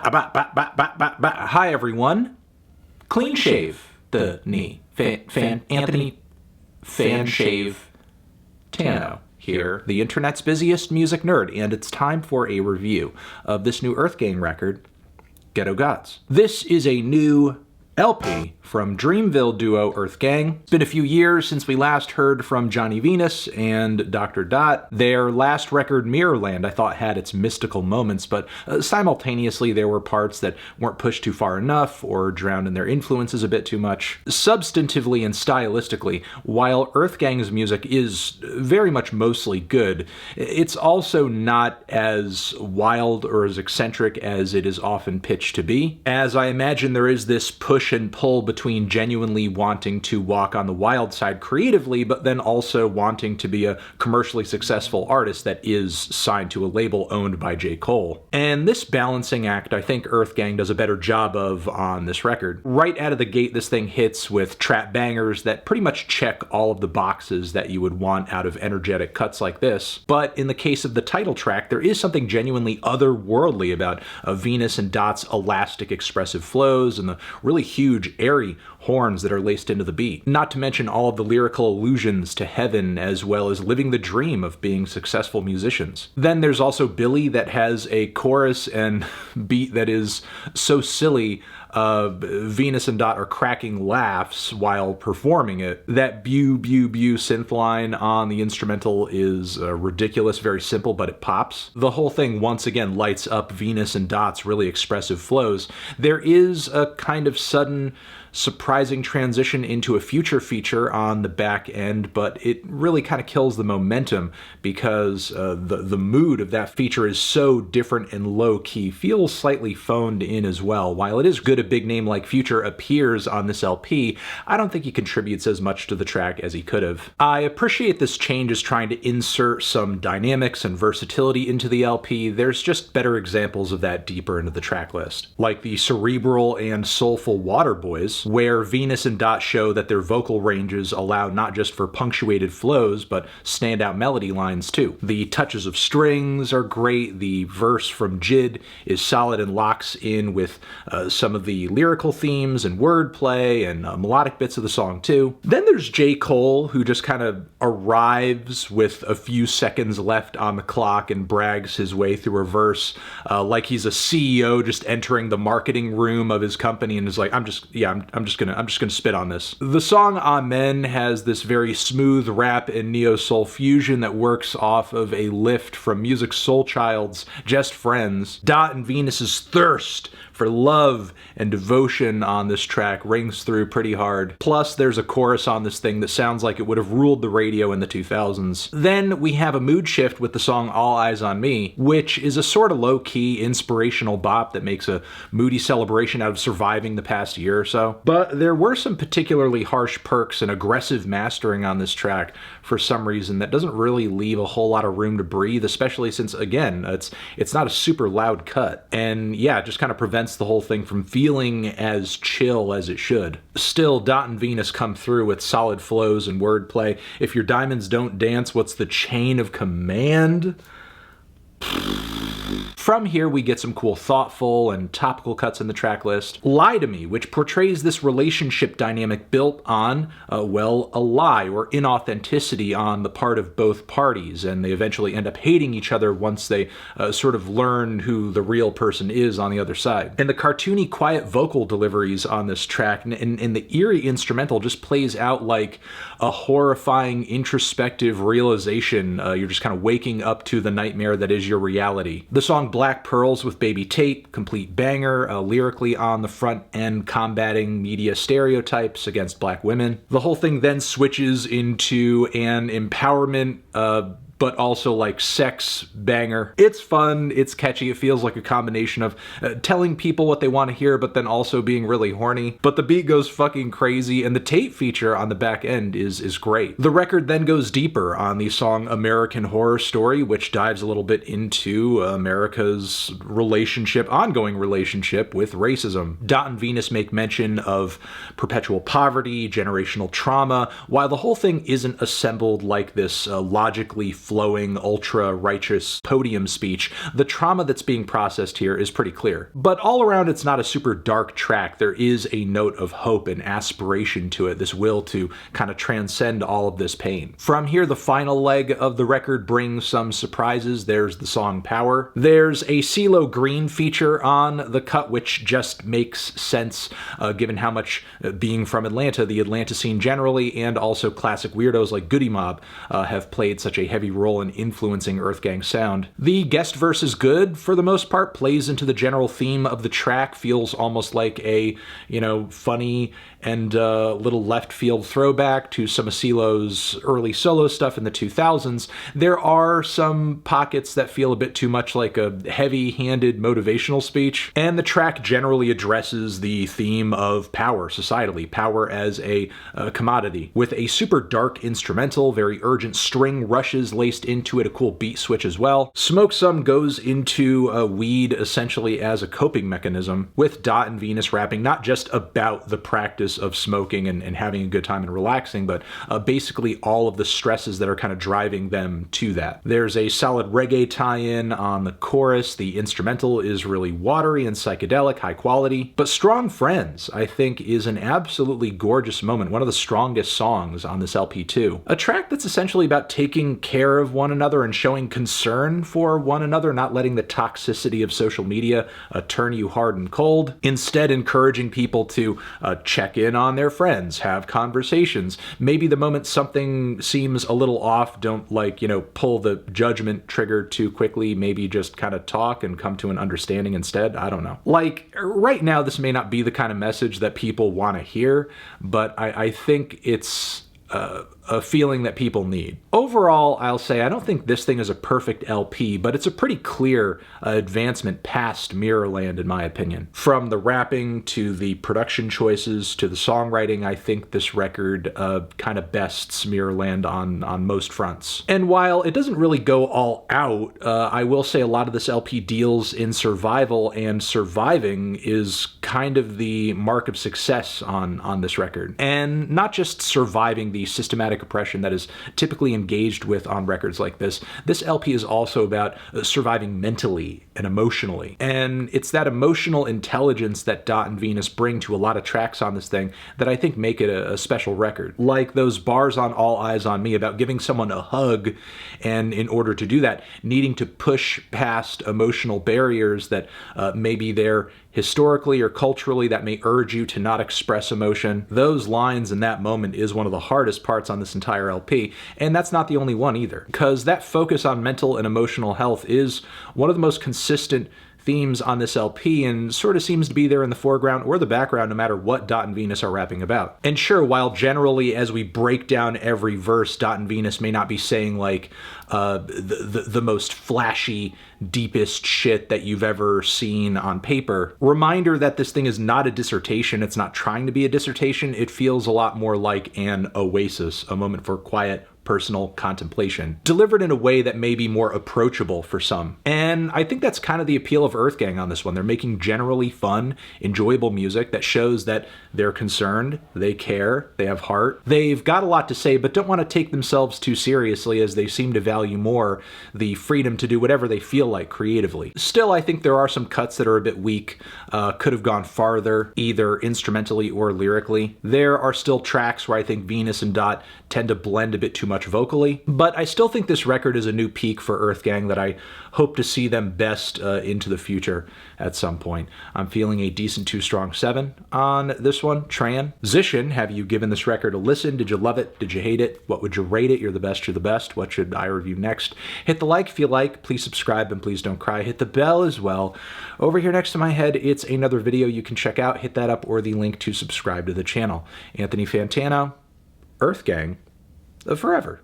Hi everyone. Clean shave the knee. Anthony Fan Shave Tano here, the internet's busiest music nerd, and it's time for a review of this new EarthGang record, Ghetto Gods. This is a new LP from Dreamville duo EarthGang. It's been a few years since we last heard from Johnny Venus and Dr. Dot. Their last record, Mirrorland, I thought had its mystical moments, but simultaneously there were parts that weren't pushed too far enough or drowned in their influences a bit too much. Substantively and stylistically, while EarthGang's music is very much mostly good, it's also not as wild or as eccentric as it is often pitched to be. As I imagine there is this push and pull between genuinely wanting to walk on the wild side creatively, but then also wanting to be a commercially successful artist that is signed to a label owned by J. Cole. And this balancing act, I think EarthGang does a better job of on this record. Right out of the gate, this thing hits with trap bangers that pretty much check all of the boxes that you would want out of energetic cuts like this. But in the case of the title track, there is something genuinely otherworldly about Venus and Dot's elastic expressive flows and the really huge, airy horns that are laced into the beat. Not to mention all of the lyrical allusions to heaven, as well as living the dream of being successful musicians. Then there's also Billy that has a chorus and beat that is so silly, Venus and Dot are cracking laughs while performing it. That bew, bew, bew synth line on the instrumental is ridiculous, very simple, but it pops. The whole thing once again lights up Venus and Dot's really expressive flows. There is a kind of sudden, surprising transition into a future feature on the back end, but it really kind of kills the momentum because the mood of that feature is so different and low-key, feels slightly phoned in as well. While it is good a big name like Future appears on this LP, I don't think he contributes as much to the track as he could have. I appreciate this change as trying to insert some dynamics and versatility into the LP. There's just better examples of that deeper into the track list, like the cerebral and soulful WATERBOYZ, where Venus and Dot show that their vocal ranges allow not just for punctuated flows, but standout melody lines too. The touches of strings are great, the verse from Jid is solid and locks in with some of the lyrical themes and wordplay and melodic bits of the song too. Then there's J. Cole, who just kind of arrives with a few seconds left on the clock and brags his way through a verse like he's a CEO just entering the marketing room of his company and is like, I'm just gonna spit on this. The song Amen has this very smooth rap and neo-soul fusion that works off of a lift from Music Soul Child's Just Friends. Dot and Venus's thirst for love and devotion on this track rings through pretty hard. Plus, there's a chorus on this thing that sounds like it would have ruled the radio in the 2000s. Then we have a mood shift with the song All Eyes on Me, which is a sort of low-key, inspirational bop that makes a moody celebration out of surviving the past year or so. But there were some particularly harsh perks and aggressive mastering on this track for some reason that doesn't really leave a whole lot of room to breathe, especially since, again, it's not a super loud cut. And yeah, it just kind of prevents the whole thing from feeling as chill as it should. Still, Dot and Venus come through with solid flows and wordplay. If your diamonds don't dance, what's the chain of command? From here, we get some cool, thoughtful, and topical cuts in the track list. Lie to Me, which portrays this relationship dynamic built on, well, a lie or inauthenticity on the part of both parties, and they eventually end up hating each other once they sort of learn who the real person is on the other side. And the cartoony, quiet vocal deliveries on this track and the eerie instrumental just plays out like a horrifying, introspective realization. You're just kind of waking up to the nightmare that is your reality. The song Black Pearls with Baby Tate, complete banger, lyrically on the front end combating media stereotypes against black women. The whole thing then switches into an empowerment but also like sex banger. It's fun, it's catchy, it feels like a combination of telling people what they want to hear but then also being really horny. But the beat goes fucking crazy and the Tate feature on the back end is great. The record then goes deeper on the song American Horror Story, which dives a little bit into America's ongoing relationship with racism. Dot and Venus make mention of perpetual poverty, generational trauma, while the whole thing isn't assembled like this logically flowing, ultra-righteous podium speech, the trauma that's being processed here is pretty clear. But all around, it's not a super dark track. There is a note of hope and aspiration to it, this will to kind of transcend all of this pain. From here, the final leg of the record brings some surprises. There's the song Power. There's a cee-lo green feature on the cut, which just makes sense given how much, being from Atlanta, the Atlanta scene generally, and also classic weirdos like Goody Mob have played such a heavy role in influencing EarthGang's sound. The guest verse is good for the most part, plays into the general theme of the track, feels almost like a, funny and little left field throwback to some of cee-lo's early solo stuff in the 2000s. There are some pockets that feel a bit too much like a heavy-handed motivational speech, and the track generally addresses the theme of power societally, power as a commodity, with a super dark instrumental, very urgent string rushes laced into it, a cool beat switch as well. Smoke Some goes into weed essentially as a coping mechanism, with Dot and Venus rapping not just about the practice of smoking and having a good time and relaxing, but basically all of the stresses that are kind of driving them to that. There's a solid reggae tie-in on the chorus. The instrumental is really watery and psychedelic, high quality. But Strong Friends, I think, is an absolutely gorgeous moment, one of the strongest songs on this LP too. A track that's essentially about taking care of one another and showing concern for one another, not letting the toxicity of social media turn you hard and cold. Instead, encouraging people to check in on their friends, have conversations. Maybe the moment something seems a little off, don't pull the judgment trigger too quickly. Maybe just kind of talk and come to an understanding instead. I don't know. Right now, this may not be the kind of message that people want to hear, but I think it's a feeling that people need. Overall, I'll say I don't think this thing is a perfect LP, but it's a pretty clear advancement past Mirrorland in my opinion. From the rapping to the production choices to the songwriting, I think this record kind of bests Mirrorland on most fronts. And while it doesn't really go all out, I will say a lot of this LP deals in survival, and surviving is kind of the mark of success on this record. And not just surviving the systematic oppression that is typically engaged with on records like this. This LP is also about surviving mentally and emotionally. And it's that emotional intelligence that Dot and Venus bring to a lot of tracks on this thing that I think make it a special record. Like those bars on All Eyes on Me about giving someone a hug, and in order to do that, needing to push past emotional barriers that maybe they're historically or culturally that may urge you to not express emotion. Those lines in that moment is one of the hardest parts on this entire LP, and that's not the only one either, because that focus on mental and emotional health is one of the most consistent themes on this LP, and sort of seems to be there in the foreground or the background no matter what Dot and Venus are rapping about. And sure, while generally as we break down every verse, Dot and Venus may not be saying the most flashy, deepest shit that you've ever seen on paper. Reminder that this thing is not a dissertation. It's not trying to be a dissertation. It feels a lot more like an oasis, a moment for quiet, personal contemplation, delivered in a way that may be more approachable for some. And I think that's kind of the appeal of EarthGang on this one. They're making generally fun, enjoyable music that shows that they're concerned, they care, they have heart. They've got a lot to say, but don't want to take themselves too seriously, as they seem to value more the freedom to do whatever they feel like creatively. Still, I think there are some cuts that are a bit weak, could have gone farther, either instrumentally or lyrically. There are still tracks where I think Venus and Dot tend to blend a bit too much vocally, but I still think this record is a new peak for EarthGang that I hope to see them best into the future at some point. I'm feeling a decent 2 strong 7 on this one. Transition, have you given this record a listen? Did you love it? Did you hate it? What would you rate it? You're the best, you're the best. What should I review next? Hit the like if you like, please subscribe, and please don't cry. Hit the bell as well. Over here next to my head, it's another video you can check out. Hit that up, or the link to subscribe to the channel. Anthony Fantano, EarthGang, forever.